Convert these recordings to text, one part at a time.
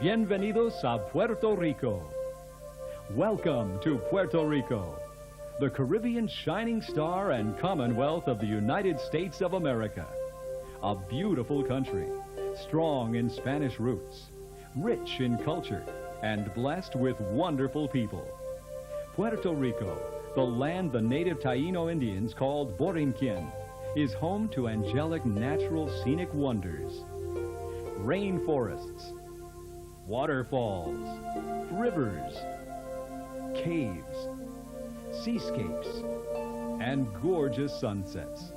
Bienvenidos a Puerto Rico. Welcome to Puerto Rico, the Caribbean shining star and commonwealth of the United States of America. A beautiful country, strong in Spanish roots, rich in culture, and blessed with wonderful people. Puerto Rico, the land the native Taino Indians called Borinquen, is home to angelic natural scenic wonders. Rainforests, waterfalls, rivers, caves, seascapes, and gorgeous sunsets.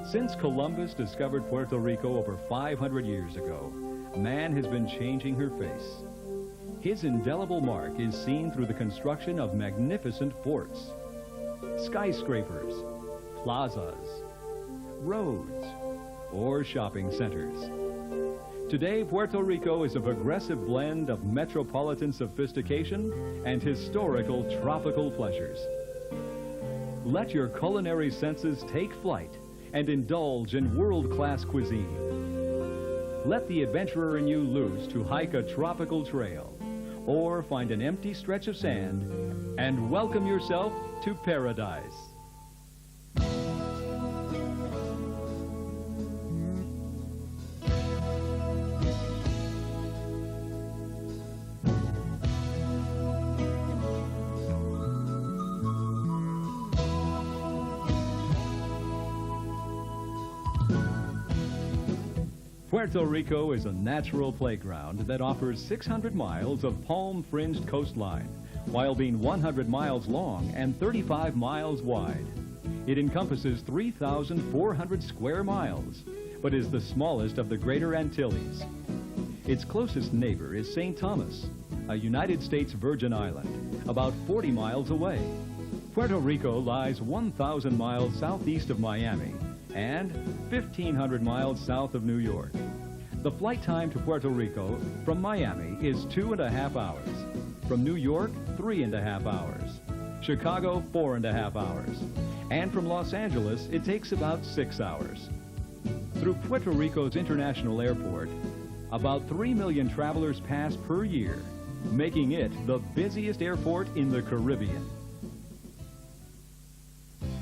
Since Columbus discovered Puerto Rico over 500 years ago, man has been changing her face. His indelible mark is seen through the construction of magnificent forts, skyscrapers, plazas, roads, or shopping centers. Today, Puerto Rico is a progressive blend of metropolitan sophistication and historical tropical pleasures. Let your culinary senses take flight and indulge in world-class cuisine. Let the adventurer in you loose to hike a tropical trail or find an empty stretch of sand and welcome yourself to paradise. Puerto Rico is a natural playground that offers 600 miles of palm-fringed coastline, while being 100 miles long and 35 miles wide. It encompasses 3,400 square miles, but is the smallest of the Greater Antilles. Its closest neighbor is St. Thomas, a United States Virgin Island, about 40 miles away. Puerto Rico lies 1,000 miles southeast of Miami and 1,500 miles south of New York. The flight time to Puerto Rico from Miami is 2.5 hours. From New York, 3.5 hours. Chicago, 4.5 hours. And from Los Angeles, it takes about 6 hours. Through Puerto Rico's international airport, about 3 million travelers pass per year, making it the busiest airport in the Caribbean.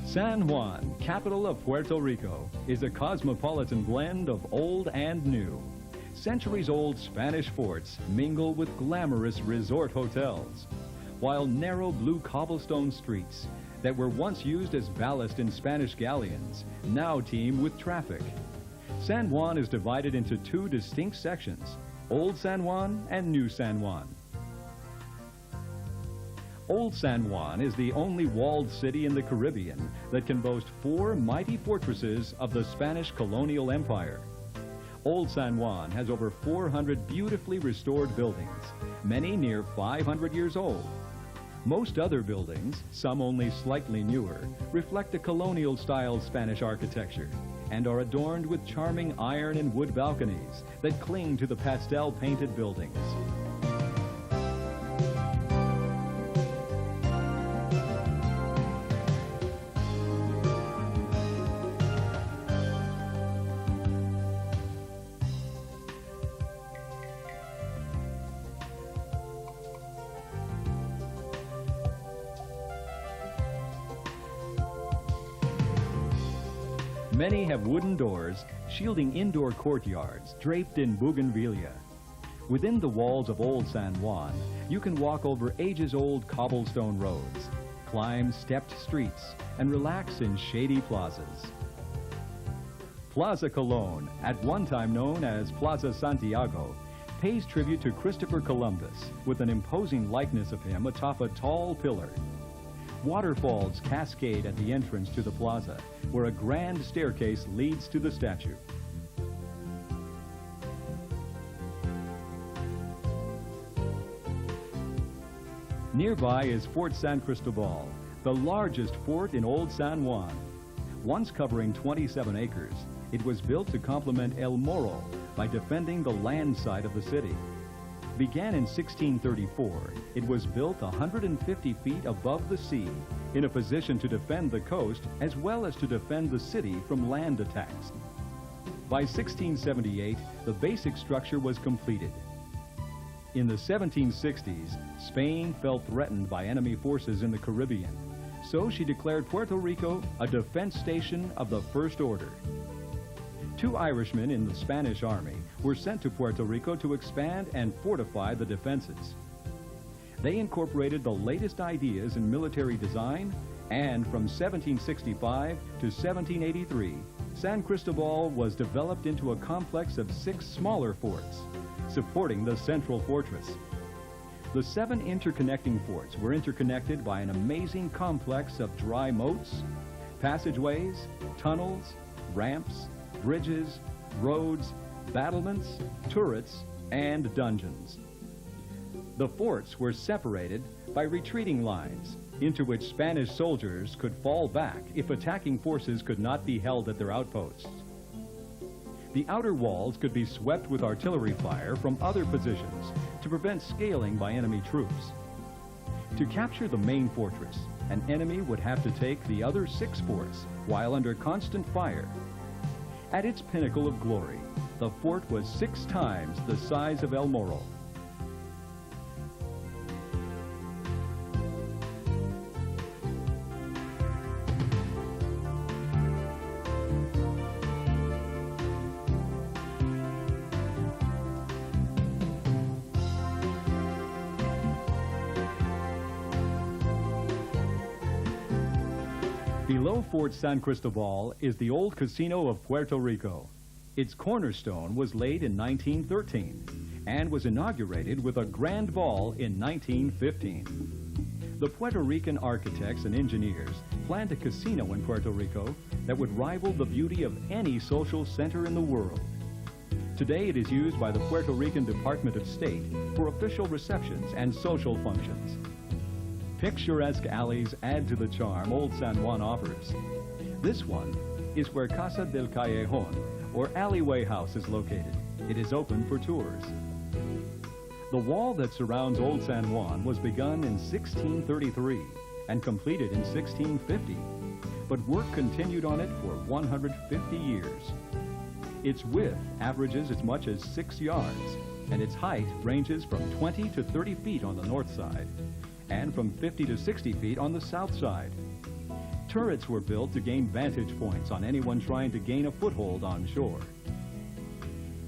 San Juan, capital of Puerto Rico, is a cosmopolitan blend of old and new. Centuries-old Spanish forts mingle with glamorous resort hotels, while narrow blue cobblestone streets that were once used as ballast in Spanish galleons now teem with traffic. San Juan is divided into two distinct sections, Old San Juan and New San Juan. Old San Juan is the only walled city in the Caribbean that can boast 4 mighty fortresses of the Spanish colonial empire. Old San Juan has over 400 beautifully restored buildings, many near 500 years old. Most other buildings, some only slightly newer, reflect a colonial-style Spanish architecture and are adorned with charming iron and wood balconies that cling to the pastel-painted buildings. Many have wooden doors shielding indoor courtyards draped in bougainvillea. Within the walls of Old San Juan, you can walk over ages-old cobblestone roads, climb stepped streets, and relax in shady plazas. Plaza Colón, at one time known as Plaza Santiago, pays tribute to Christopher Columbus with an imposing likeness of him atop a tall pillar. Waterfalls cascade at the entrance to the plaza, where a grand staircase leads to the statue. Nearby is Fort San Cristobal, the largest fort in Old San Juan. Once covering 27 acres, it was built to complement El Morro by defending the land side of the city. Began in 1634, it was built 150 feet above the sea in a position to defend the coast as well as to defend the city from land attacks. By 1678, the basic structure was completed. In the 1760s, Spain felt threatened by enemy forces in the Caribbean, so she declared Puerto Rico a defense station of the first order. 2 Irishmen in the Spanish Army were sent to Puerto Rico to expand and fortify the defenses. They incorporated the latest ideas in military design, and from 1765 to 1783, San Cristobal was developed into a complex of 6 smaller forts, supporting the central fortress. The 7 interconnecting forts were interconnected by an amazing complex of dry moats, passageways, tunnels, ramps, bridges, roads, battlements, turrets, and dungeons. The forts were separated by retreating lines into which Spanish soldiers could fall back if attacking forces could not be held at their outposts. The outer walls could be swept with artillery fire from other positions to prevent scaling by enemy troops. To capture the main fortress, an enemy would have to take the other 6 forts while under constant fire. At its pinnacle of glory, the fort was 6 times the size of El Morro. Below Fort San Cristobal is the old casino of Puerto Rico. Its cornerstone was laid in 1913 and was inaugurated with a grand ball in 1915. The Puerto Rican architects and engineers planned a casino in Puerto Rico that would rival the beauty of any social center in the world. Today it is used by the Puerto Rican Department of State for official receptions and social functions. Picturesque alleys add to the charm Old San Juan offers. This one is where Casa del Callejon, or Alleyway House, is located. It is open for tours. The wall that surrounds Old San Juan was begun in 1633 and completed in 1650, but work continued on it for 150 years. Its width averages as much as 6 yards, and its height ranges from 20 to 30 feet on the north side, and from 50 to 60 feet on the south side. Turrets were built to gain vantage points on anyone trying to gain a foothold on shore.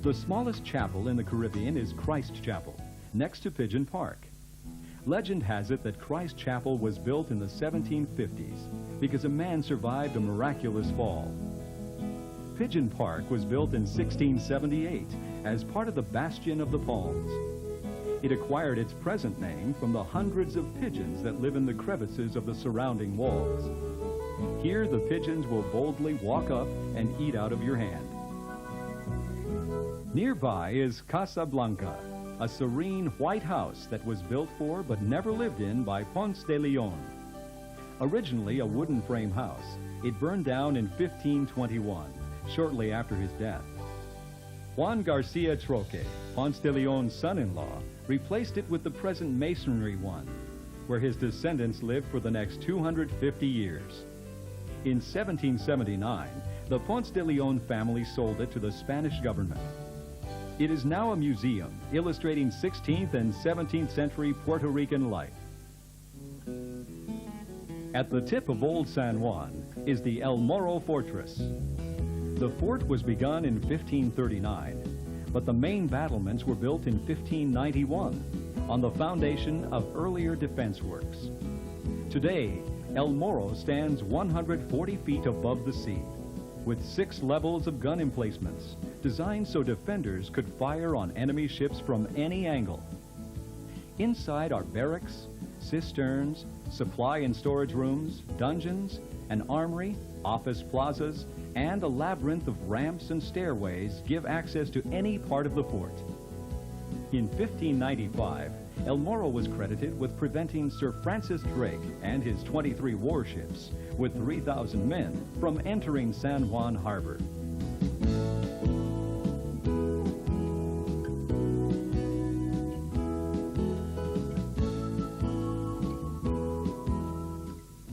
The smallest chapel in the Caribbean is Christ Chapel, next to Pigeon Park. Legend has it that Christ Chapel was built in the 1750s because a man survived a miraculous fall. Pigeon Park was built in 1678 as part of the Bastion of the Palms. It acquired its present name from the hundreds of pigeons that live in the crevices of the surrounding walls. Here, the pigeons will boldly walk up and eat out of your hand. Nearby is Casa Blanca, a serene white house that was built for but never lived in by Ponce de Leon. Originally a wooden frame house, it burned down in 1521, shortly after his death. Juan Garcia Troque, Ponce de Leon's son-in-law, replaced it with the present masonry one, where his descendants lived for the next 250 years. In 1779, the Ponce de Leon family sold it to the Spanish government. It is now a museum illustrating 16th and 17th century Puerto Rican life. At the tip of Old San Juan is the El Morro Fortress. The fort was begun in 1539, but the main battlements were built in 1591 on the foundation of earlier defense works. Today, El Morro stands 140 feet above the sea, with 6 levels of gun emplacements designed so defenders could fire on enemy ships from any angle. Inside are barracks, cisterns, supply and storage rooms, dungeons, an armory, office plazas, and a labyrinth of ramps and stairways give access to any part of the fort. In 1595, El Morro was credited with preventing Sir Francis Drake and his 23 warships with 3,000 men from entering San Juan Harbor.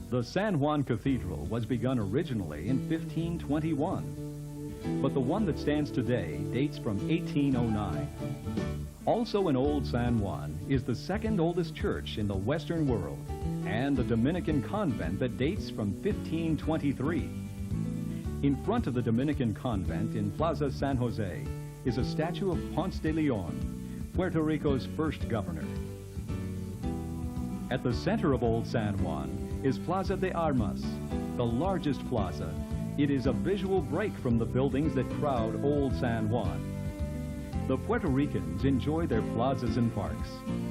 The San Juan Cathedral was begun originally in 1521. but the one that stands today dates from 1809. Also in Old San Juan is the second oldest church in the Western world and a Dominican convent that dates from 1523. In front of the Dominican convent in Plaza San Jose is a statue of Ponce de Leon, Puerto Rico's first governor. At the center of Old San Juan is Plaza de Armas, the largest plaza. It is a visual break from the buildings that crowd Old San Juan. The Puerto Ricans enjoy their plazas and parks.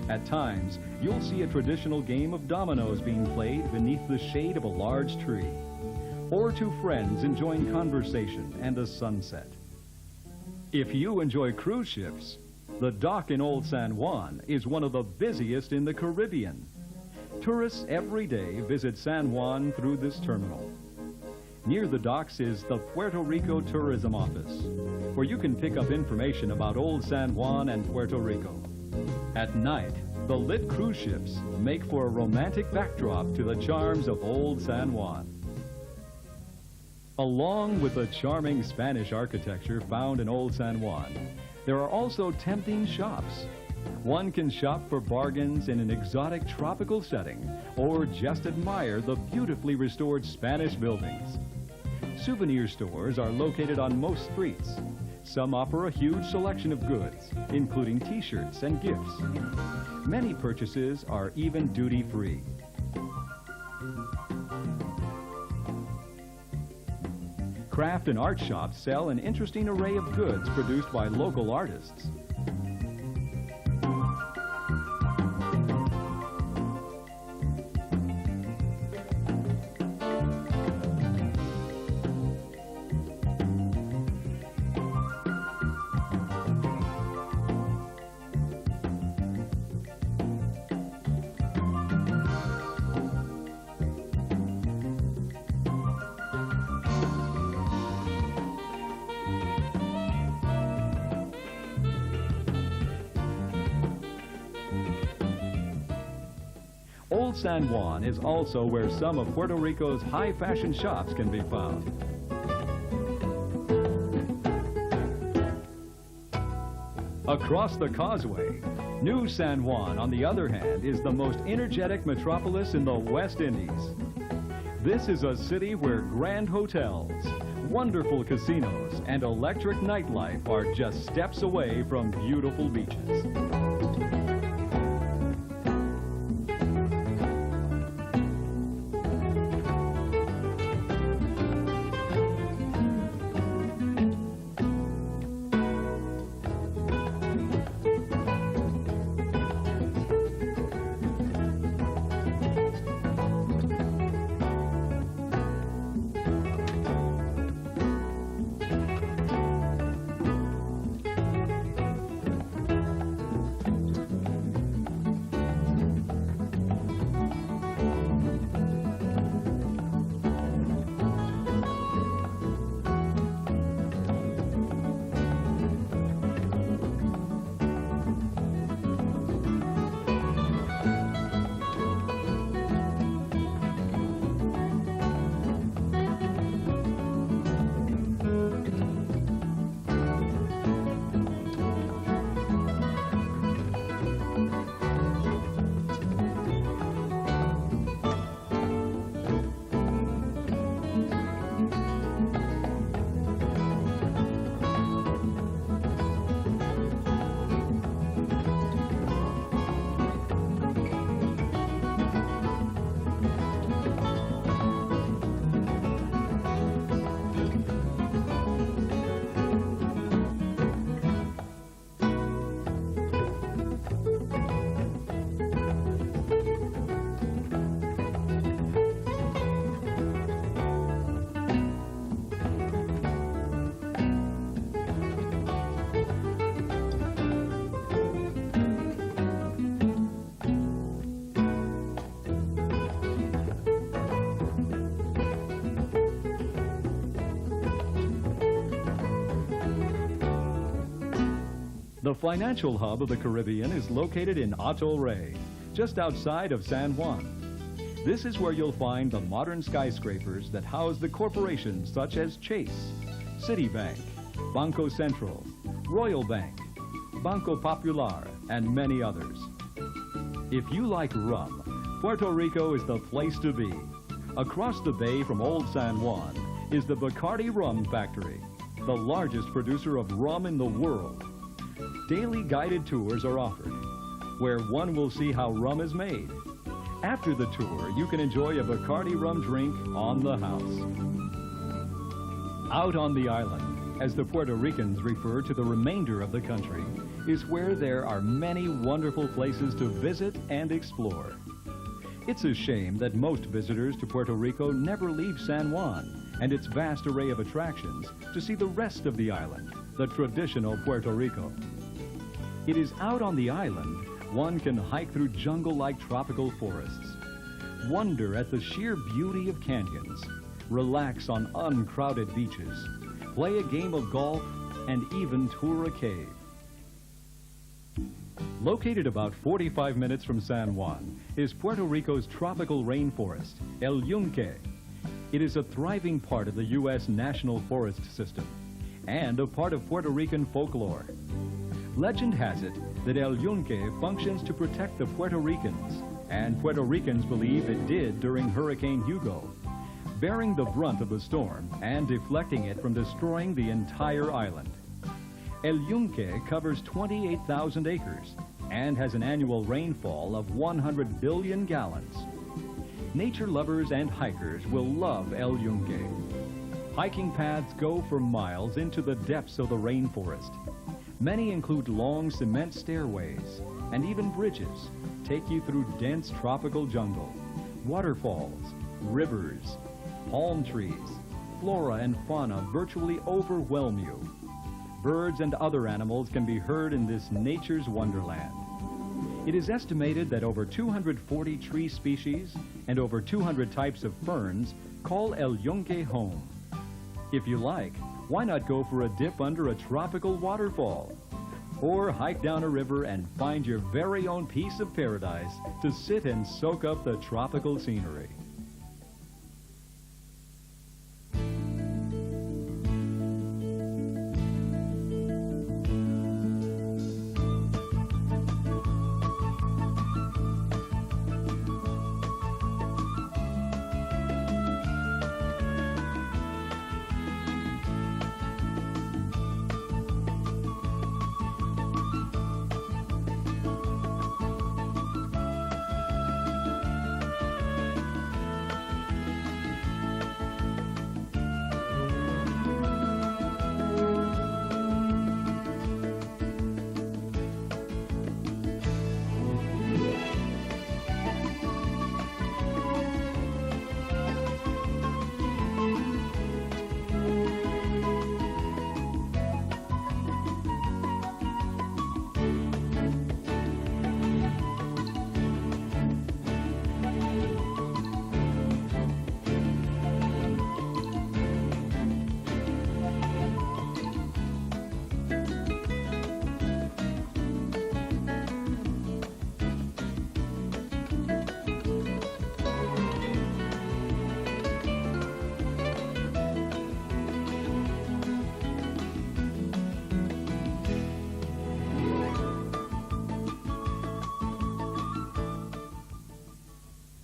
At times, you'll see a traditional game of dominoes being played beneath the shade of a large tree, or two friends enjoying conversation and a sunset. If you enjoy cruise ships, the dock in Old San Juan is one of the busiest in the Caribbean. Tourists every day visit San Juan through this terminal. Near the docks is the Puerto Rico Tourism Office, where you can pick up information about Old San Juan and Puerto Rico. At night, the lit cruise ships make for a romantic backdrop to the charms of Old San Juan. Along with the charming Spanish architecture found in Old San Juan, there are also tempting shops. One can shop for bargains in an exotic tropical setting or just admire the beautifully restored Spanish buildings. Souvenir stores are located on most streets. Some offer a huge selection of goods, including t-shirts and gifts. Many purchases are even duty-free. Craft and art shops sell an interesting array of goods produced by local artists. Old San Juan is also where some of Puerto Rico's high fashion shops can be found. Across the causeway, New San Juan, on the other hand, is the most energetic metropolis in the West Indies. This is a city where grand hotels, wonderful casinos, and electric nightlife are just steps away from beautiful beaches. The financial hub of the Caribbean is located in Hato Rey, just outside of San Juan. This is where you'll find the modern skyscrapers that house the corporations such as Chase, Citibank, Banco Central, Royal Bank, Banco Popular, and many others. If you like rum, Puerto Rico is the place to be. Across the bay from Old San Juan is the Bacardi Rum Factory, the largest producer of rum in the world. Daily guided tours are offered, where one will see how rum is made. After the tour, you can enjoy a Bacardi rum drink on the house. Out on the island, as the Puerto Ricans refer to the remainder of the country, is where there are many wonderful places to visit and explore. It's a shame that most visitors to Puerto Rico never leave San Juan and its vast array of attractions to see the rest of the island, the traditional Puerto Rico. It is out on the island one can hike through jungle-like tropical forests, wonder at the sheer beauty of canyons, relax on uncrowded beaches, play a game of golf, and even tour a cave. Located about 45 minutes from San Juan is Puerto Rico's tropical rainforest, El Yunque. It is a thriving part of the U.S. National Forest System and a part of Puerto Rican folklore. Legend has it that El Yunque functions to protect the Puerto Ricans, and Puerto Ricans believe it did during Hurricane Hugo, bearing the brunt of the storm and deflecting it from destroying the entire island. El Yunque covers 28,000 acres and has an annual rainfall of 100 billion gallons. Nature lovers and hikers will love El Yunque. Hiking paths go for miles into the depths of the rainforest. Many include long cement stairways, and even bridges take you through dense tropical jungle, waterfalls, rivers, palm trees. Flora and fauna virtually overwhelm you. Birds and other animals can be heard in this nature's wonderland. It is estimated that over 240 tree species and over 200 types of ferns call El Yunque home. If you like, why not go for a dip under a tropical waterfall? Or hike down a river and find your very own piece of paradise to sit and soak up the tropical scenery.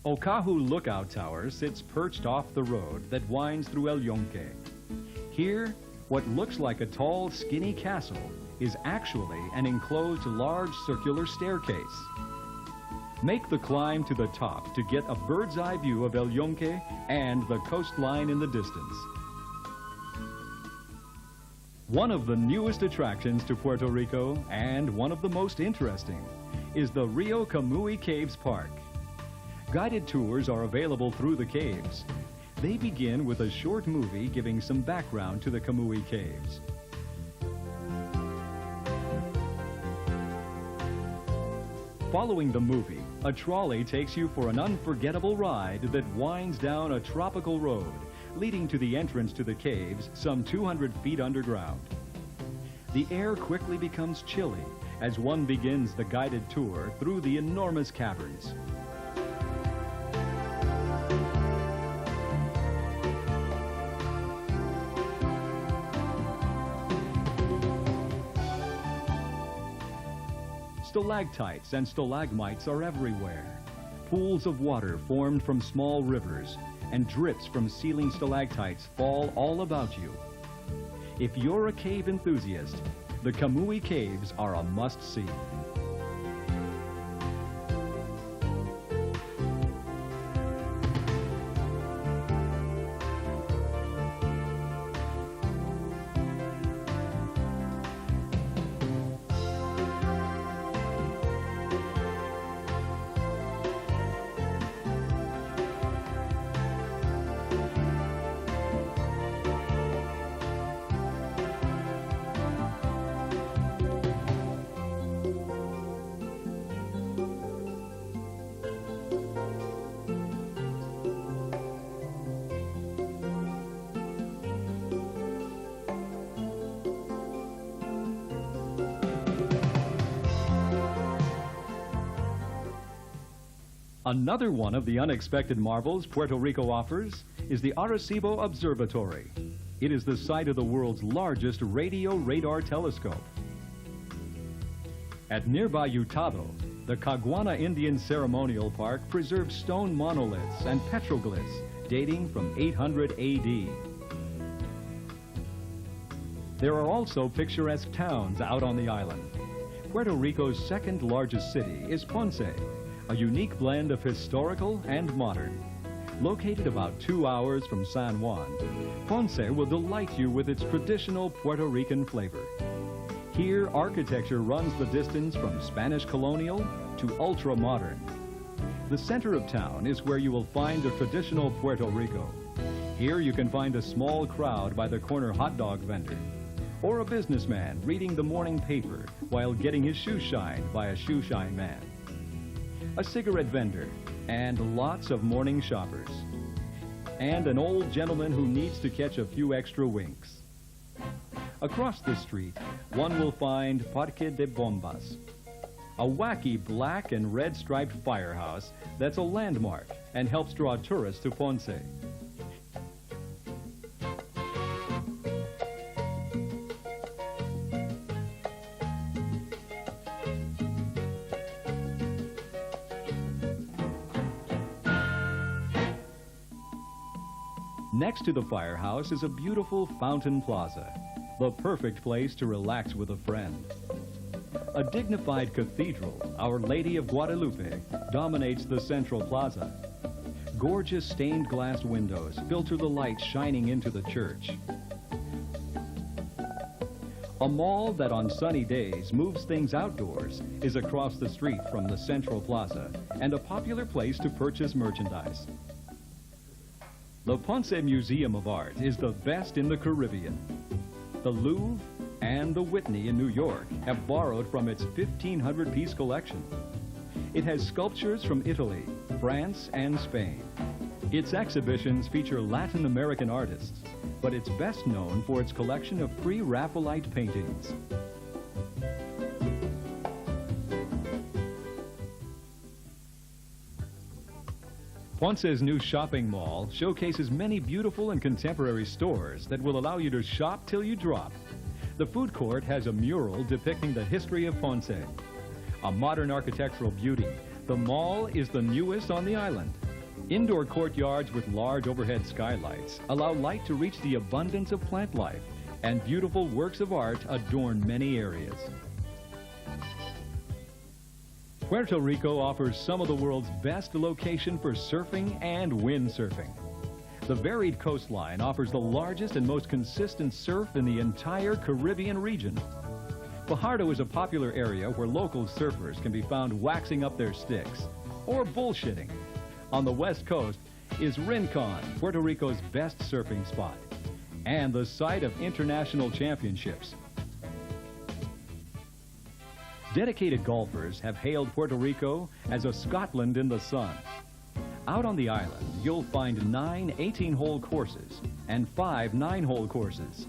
Ocahu Lookout Tower sits perched off the road that winds through El Yunque. Here, what looks like a tall, skinny castle is actually an enclosed large circular staircase. Make the climb to the top to get a bird's eye view of El Yunque and the coastline in the distance. One of the newest attractions to Puerto Rico, and one of the most interesting, is the Rio Camuy Caves Park. Guided tours are available through the caves. They begin with a short movie giving some background to the Camuy Caves. Following the movie, a trolley takes you for an unforgettable ride that winds down a tropical road, leading to the entrance to the caves some 200 feet underground. The air quickly becomes chilly as one begins the guided tour through the enormous caverns. Stalactites and stalagmites are everywhere. Pools of water formed from small rivers and drips from ceiling stalactites fall all about you. If you're a cave enthusiast, the Kamui Caves are a must-see. Another one of the unexpected marvels Puerto Rico offers is the Arecibo Observatory. It is the site of the world's largest radio radar telescope. At nearby Utado, the Caguana Indian Ceremonial Park preserves stone monoliths and petroglyphs dating from 800 AD. There are also picturesque towns out on the island. Puerto Rico's second largest city is Ponce, a unique blend of historical and modern. Located about 2 hours from San Juan, Ponce will delight you with its traditional Puerto Rican flavor. Here, architecture runs the distance from Spanish colonial to ultra-modern. The center of town is where you will find the traditional Puerto Rico. Here you can find a small crowd by the corner hot dog vendor, or a businessman reading the morning paper while getting his shoes shined by a shoe shine man, a cigarette vendor, and lots of morning shoppers, and an old gentleman who needs to catch a few extra winks. Across the street, one will find Parque de Bombas, a wacky black and red striped firehouse that's a landmark and helps draw tourists to Ponce. Next to the firehouse is a beautiful fountain plaza, the perfect place to relax with a friend. A dignified cathedral, Our Lady of Guadalupe, dominates the central plaza. Gorgeous stained glass windows filter the light shining into the church. A mall that on sunny days moves things outdoors is across the street from the central plaza and a popular place to purchase merchandise. The Ponce Museum of Art is the best in the Caribbean. The Louvre and the Whitney in New York have borrowed from its 1,500-piece collection. It has sculptures from Italy, France, and Spain. Its exhibitions feature Latin American artists, but it's best known for its collection of pre-Raphaelite paintings. Ponce's new shopping mall showcases many beautiful and contemporary stores that will allow you to shop till you drop. The food court has a mural depicting the history of Ponce. A modern architectural beauty, the mall is the newest on the island. Indoor courtyards with large overhead skylights allow light to reach the abundance of plant life, and beautiful works of art adorn many areas. Puerto Rico offers some of the world's best location for surfing and windsurfing. The varied coastline offers the largest and most consistent surf in the entire Caribbean region. Puerto is a popular area where local surfers can be found waxing up their sticks or bullshitting. On the west coast is Rincon, Puerto Rico's best surfing spot, and the site of international championships. Dedicated golfers have hailed Puerto Rico as a Scotland in the sun. Out on the island, you'll find 9 18-hole courses and 5 9-hole courses.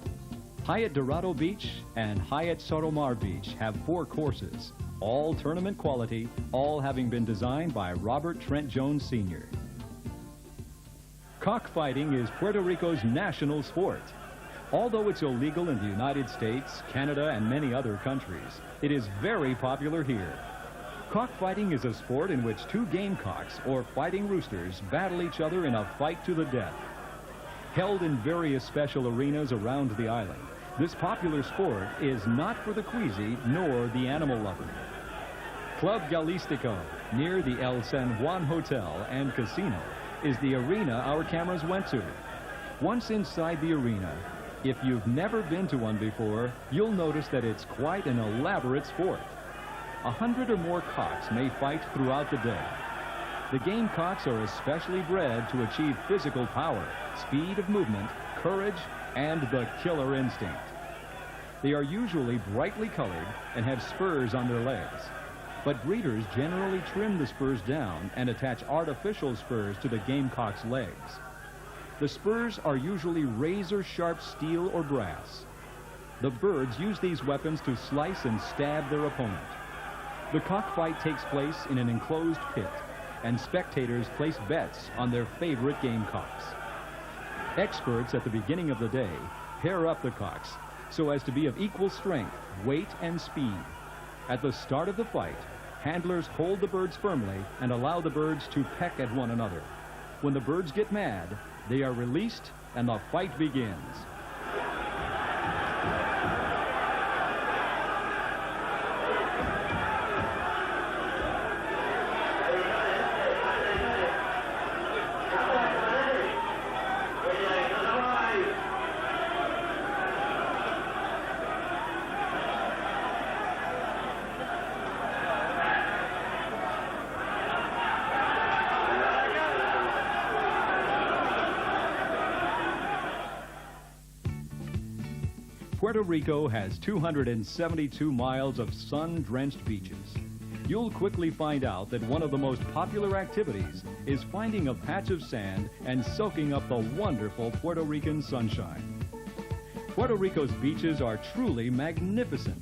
Hyatt Dorado Beach and Hyatt Soromar Beach have 4 courses, all tournament quality, all having been designed by Robert Trent Jones Sr. Cockfighting is Puerto Rico's national sport. Although it's illegal in the United States, Canada, and many other countries, it is very popular here. Cockfighting is a sport in which two gamecocks, or fighting roosters, battle each other in a fight to the death. Held in various special arenas around the island, this popular sport is not for the queasy nor the animal lover. Club Galistico, near the El San Juan Hotel and Casino, is the arena our cameras went to. Once inside the arena, if you've never been to one before, you'll notice that it's quite an elaborate sport. 100 or more cocks may fight throughout the day. The gamecocks are especially bred to achieve physical power, speed of movement, courage, and the killer instinct. They are usually brightly colored and have spurs on their legs. But breeders generally trim the spurs down and attach artificial spurs to the gamecock's legs. The spurs are usually razor-sharp steel or brass. The birds use these weapons to slice and stab their opponent. The cockfight takes place in an enclosed pit, and spectators place bets on their favorite gamecocks. Experts at the beginning of the day pair up the cocks so as to be of equal strength, weight, and speed. At the start of the fight, handlers hold the birds firmly and allow the birds to peck at one another. When the birds get mad, they are released and the fight begins. Puerto Rico has 272 miles of sun-drenched beaches. You'll quickly find out that one of the most popular activities is finding a patch of sand and soaking up the wonderful Puerto Rican sunshine. Puerto Rico's beaches are truly magnificent.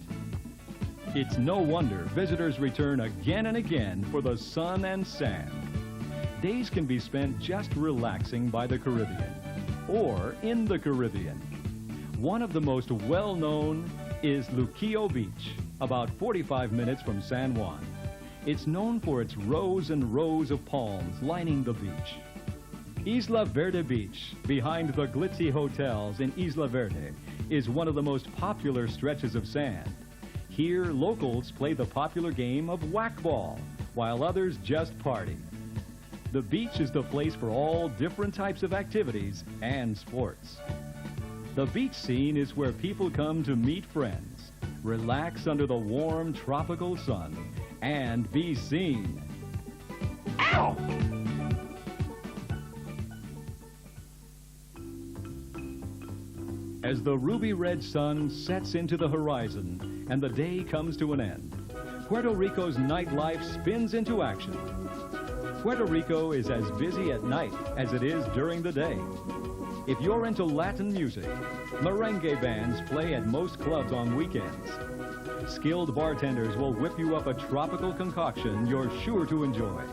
It's no wonder visitors return again and again for the sun and sand. Days can be spent just relaxing by the Caribbean or in the Caribbean. One of the most well-known is Luquillo Beach, about 45 minutes from San Juan. It's known for its rows and rows of palms lining the beach. Isla Verde Beach, behind the glitzy hotels in Isla Verde, is one of the most popular stretches of sand. Here, locals play the popular game of whack-ball, while others just party. The beach is the place for all different types of activities and sports. The beach scene is where people come to meet friends, relax under the warm tropical sun, and be seen. Ow! As the ruby red sun sets into the horizon and the day comes to an end, Puerto Rico's nightlife spins into action. Puerto Rico is as busy at night as it is during the day. If you're into Latin music, merengue bands play at most clubs on weekends. Skilled bartenders will whip you up a tropical concoction you're sure to enjoy.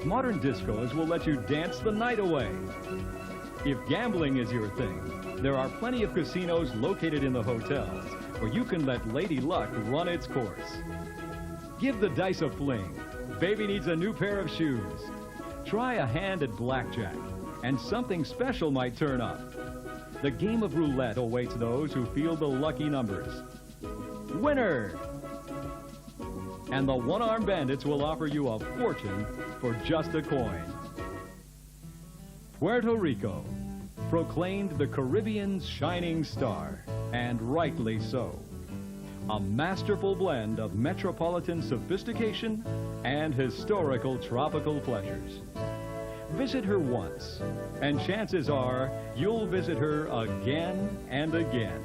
Modern discos will let you dance the night away. If gambling is your thing, there are plenty of casinos located in the hotels where you can let Lady Luck run its course. Give the dice a fling. Baby needs a new pair of shoes. Try a hand at blackjack, and something special might turn up. The game of roulette awaits those who feel the lucky numbers. Winner! And the one-armed bandits will offer you a fortune for just a coin. Puerto Rico, proclaimed the Caribbean's shining star, and rightly so. A masterful blend of metropolitan sophistication and historical tropical pleasures. Visit her once, and chances are you'll visit her again and again.